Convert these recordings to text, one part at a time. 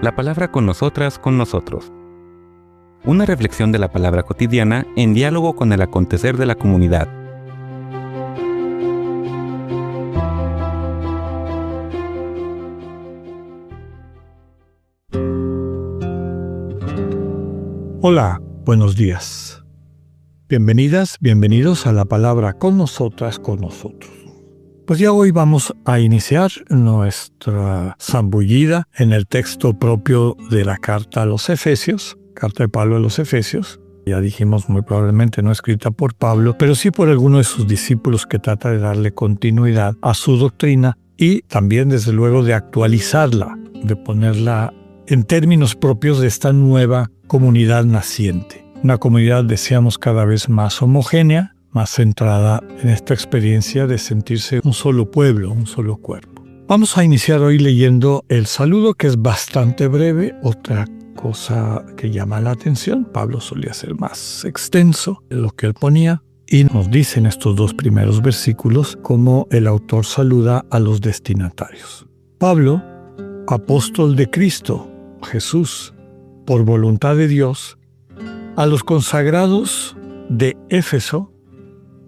La palabra con nosotras, con nosotros. Una reflexión de la palabra cotidiana en diálogo con el acontecer de la comunidad. Hola, buenos días. Bienvenidas, bienvenidos a la palabra con nosotras, con nosotros. Pues ya hoy vamos a iniciar nuestra zambullida en el texto propio de la carta a los Efesios, carta de Pablo a los Efesios. Ya dijimos, muy probablemente no escrita por Pablo, pero sí por alguno de sus discípulos que trata de darle continuidad a su doctrina y también, desde luego, de actualizarla, de ponerla en términos propios de esta nueva comunidad naciente. Una comunidad, deseamos, cada vez más homogénea, más centrada en esta experiencia de sentirse un solo pueblo, un solo cuerpo. Vamos a iniciar hoy leyendo el saludo, que es bastante breve. Otra cosa que llama la atención, Pablo solía ser más extenso en lo que él ponía, y nos dice en estos dos primeros versículos cómo el autor saluda a los destinatarios. Pablo, apóstol de Cristo Jesús, por voluntad de Dios, a los consagrados de Éfeso,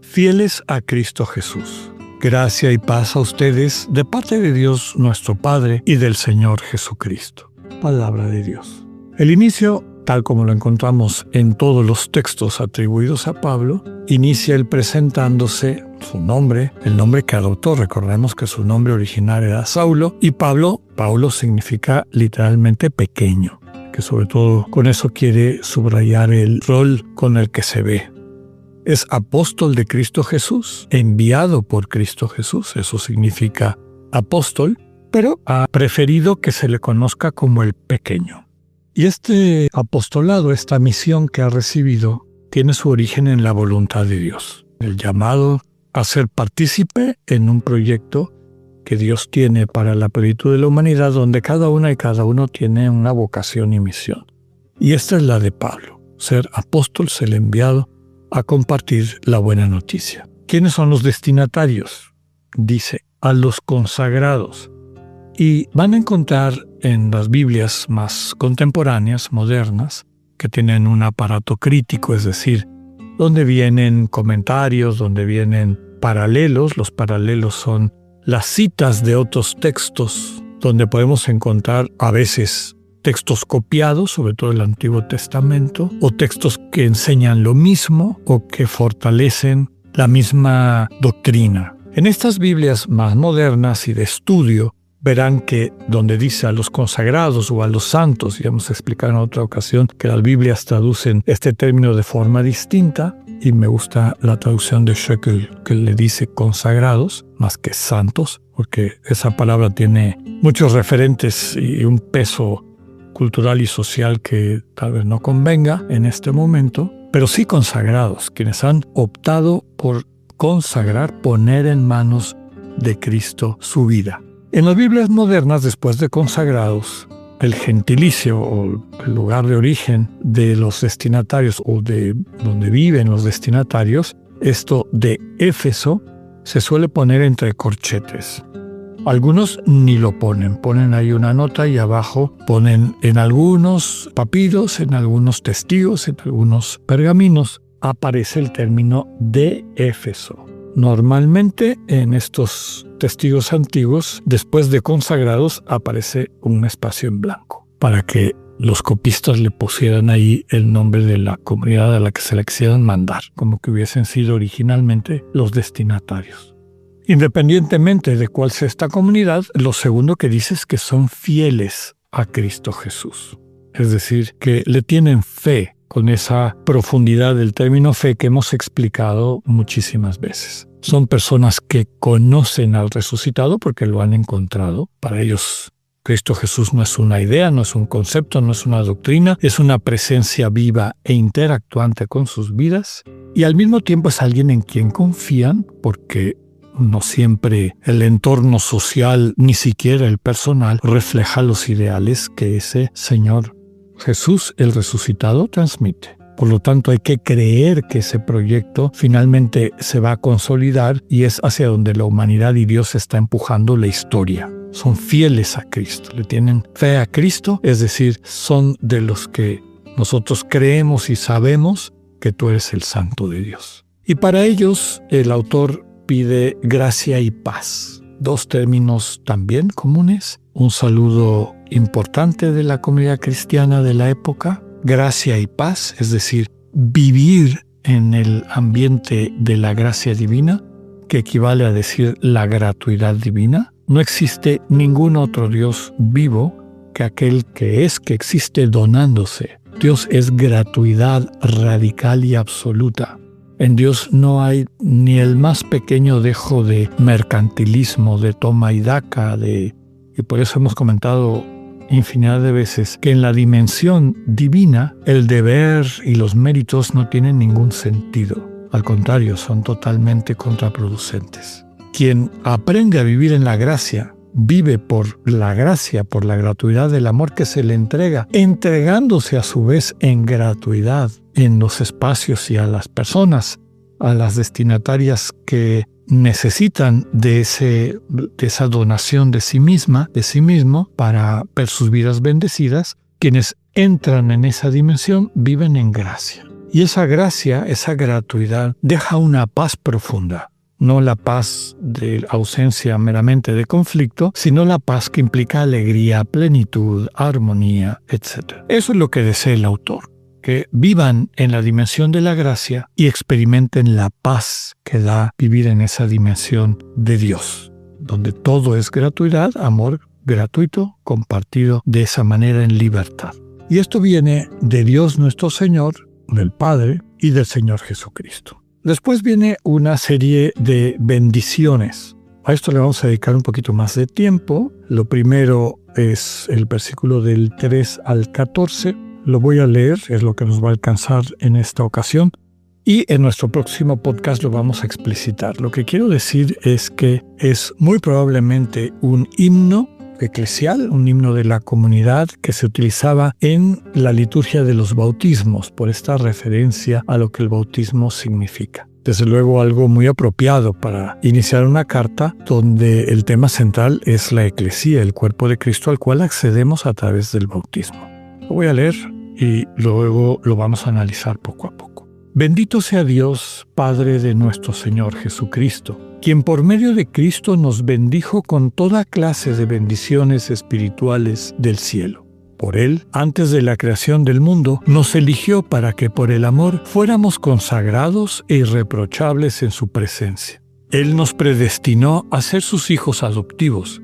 fieles a Cristo Jesús. Gracia y paz a ustedes de parte de Dios nuestro Padre y del Señor Jesucristo. Palabra de Dios. El inicio, tal como lo encontramos en todos los textos atribuidos a Pablo, inicia él presentándose su nombre, el nombre que adoptó. Recordemos que su nombre original era Saulo, y Paulo significa literalmente pequeño, que sobre todo con eso quiere subrayar el rol con el que se ve. Es apóstol de Cristo Jesús, enviado por Cristo Jesús, eso significa apóstol, pero ha preferido que se le conozca como el pequeño. Y este apostolado, esta misión que ha recibido, tiene su origen en la voluntad de Dios. El llamado a ser partícipe en un proyecto que Dios tiene para la plenitud de la humanidad, donde cada una y cada uno tiene una vocación y misión. Y esta es la de Pablo, ser apóstol, ser enviado a compartir la buena noticia. ¿Quiénes son los destinatarios? Dice, a los consagrados. Y van a encontrar en las Biblias más contemporáneas, modernas, que tienen un aparato crítico, es decir, donde vienen comentarios, donde vienen paralelos. Los paralelos son las citas de otros textos, donde podemos encontrar a veces textos copiados, sobre todo el Antiguo Testamento, o textos que enseñan lo mismo o que fortalecen la misma doctrina. En estas Biblias más modernas y de estudio, verán que donde dice a los consagrados o a los santos, ya hemos explicado en otra ocasión que las Biblias traducen este término de forma distinta, y me gusta la traducción de Schöckel, que le dice consagrados más que santos, porque esa palabra tiene muchos referentes y un peso cultural y social que tal vez no convenga en este momento, pero sí consagrados, quienes han optado por consagrar, poner en manos de Cristo su vida. En las Biblias modernas, después de consagrados, el gentilicio o el lugar de origen de los destinatarios, o de donde viven los destinatarios, esto de Éfeso, se suele poner entre corchetes. Algunos ni lo ponen ahí una nota y abajo ponen en algunos papiros, en algunos testigos, en algunos pergaminos, aparece el término de Éfeso. Normalmente en estos testigos antiguos, después de consagrados, aparece un espacio en blanco para que los copistas le pusieran ahí el nombre de la comunidad a la que se le quisieran mandar, como que hubiesen sido originalmente los destinatarios. Independientemente de cuál sea esta comunidad, lo segundo que dice es que son fieles a Cristo Jesús. Es decir, que le tienen fe, con esa profundidad del término fe que hemos explicado muchísimas veces. Son personas que conocen al resucitado porque lo han encontrado. Para ellos, Cristo Jesús no es una idea, no es un concepto, no es una doctrina, es una presencia viva e interactuante con sus vidas. Y al mismo tiempo es alguien en quien confían, porque no siempre el entorno social, ni siquiera el personal, refleja los ideales que ese Señor Jesús, el resucitado, transmite. Por lo tanto, hay que creer que ese proyecto finalmente se va a consolidar y es hacia donde la humanidad y Dios está empujando la historia. son fieles a Cristo, le tienen fe a Cristo, es decir, son de los que nosotros creemos y sabemos que tú eres el Santo de Dios. Y para ellos el autor pide gracia y paz, dos términos también comunes, un saludo importante de la comunidad cristiana de la época, gracia y paz, es decir, vivir en el ambiente de la gracia divina, que equivale a decir la gratuidad divina. No existe ningún otro Dios vivo que aquel que existe donándose. Dios es gratuidad radical y absoluta. En Dios no hay ni el más pequeño dejo de mercantilismo, de toma y daca, y por eso hemos comentado infinidad de veces que en la dimensión divina el deber y los méritos no tienen ningún sentido. Al contrario, son totalmente contraproducentes. Quien aprende a vivir en la gracia, vive por la gracia, por la gratuidad del amor que se le entrega, entregándose a su vez en gratuidad en los espacios y a las personas, a las destinatarias que necesitan de esa donación de sí misma, de sí mismo, para ver sus vidas bendecidas. Quienes entran en esa dimensión viven en gracia. Y esa gracia, esa gratuidad, deja una paz profunda. No la paz de ausencia meramente de conflicto, sino la paz que implica alegría, plenitud, armonía, etc. Eso es lo que desea el autor, que vivan en la dimensión de la gracia y experimenten la paz que da vivir en esa dimensión de Dios, donde todo es gratuidad, amor gratuito, compartido de esa manera en libertad. Y esto viene de Dios nuestro Señor, del Padre y del Señor Jesucristo. Después viene una serie de bendiciones. A esto le vamos a dedicar un poquito más de tiempo. Lo primero es el versículo del 3 al 14. Lo voy a leer, es lo que nos va a alcanzar en esta ocasión. Y en nuestro próximo podcast lo vamos a explicitar. Lo que quiero decir es que es muy probablemente un himno eclesial, un himno de la comunidad que se utilizaba en la liturgia de los bautismos, por esta referencia a lo que el bautismo significa. Desde luego algo muy apropiado para iniciar una carta donde el tema central es la eclesía, el cuerpo de Cristo al cual accedemos a través del bautismo. Lo voy a leer y luego lo vamos a analizar poco a poco. Bendito sea Dios, Padre de nuestro Señor Jesucristo, quien por medio de Cristo nos bendijo con toda clase de bendiciones espirituales del cielo. Por Él, antes de la creación del mundo, nos eligió para que por el amor fuéramos consagrados e irreprochables en su presencia. Él nos predestinó a ser sus hijos adoptivos,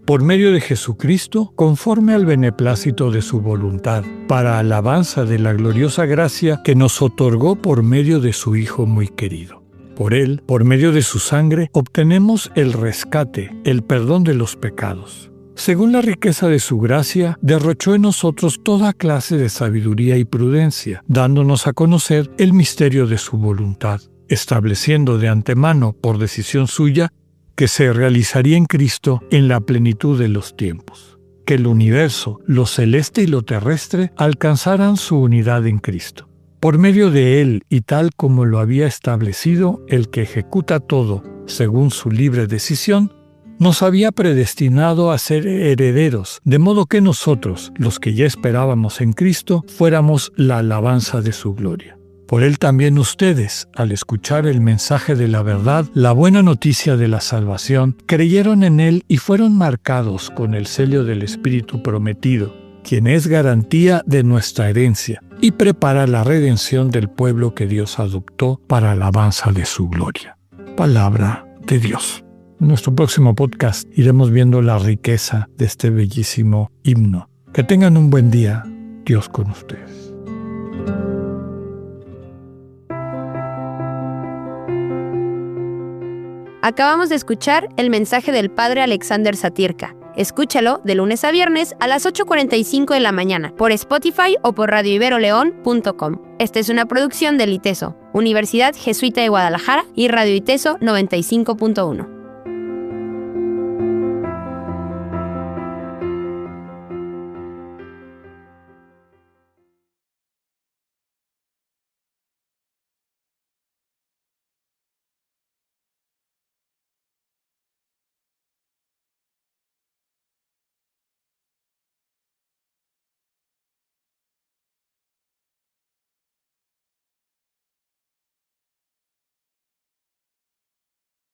por medio de Jesucristo, conforme al beneplácito de su voluntad, para alabanza de la gloriosa gracia que nos otorgó por medio de su Hijo muy querido. Por Él, por medio de su sangre, obtenemos el rescate, el perdón de los pecados. Según la riqueza de su gracia, derrochó en nosotros toda clase de sabiduría y prudencia, dándonos a conocer el misterio de su voluntad, estableciendo de antemano, por decisión suya, que se realizaría en Cristo en la plenitud de los tiempos, que el universo, lo celeste y lo terrestre, alcanzaran su unidad en Cristo. Por medio de Él, y tal como lo había establecido el que ejecuta todo según su libre decisión, nos había predestinado a ser herederos, de modo que nosotros, los que ya esperábamos en Cristo, fuéramos la alabanza de su gloria. Por Él también ustedes, al escuchar el mensaje de la verdad, la buena noticia de la salvación, creyeron en Él y fueron marcados con el sello del Espíritu prometido, quien es garantía de nuestra herencia y prepara la redención del pueblo que Dios adoptó para alabanza de su gloria. Palabra de Dios. En nuestro próximo podcast iremos viendo la riqueza de este bellísimo himno. Que tengan un buen día. Dios con ustedes. Acabamos de escuchar el mensaje del Padre Alexander Satirka. Escúchalo de lunes a viernes a las 8:45 de la mañana por Spotify o por radioiberoleón.com. Esta es una producción del ITESO, Universidad Jesuita de Guadalajara y Radio ITESO 95.1.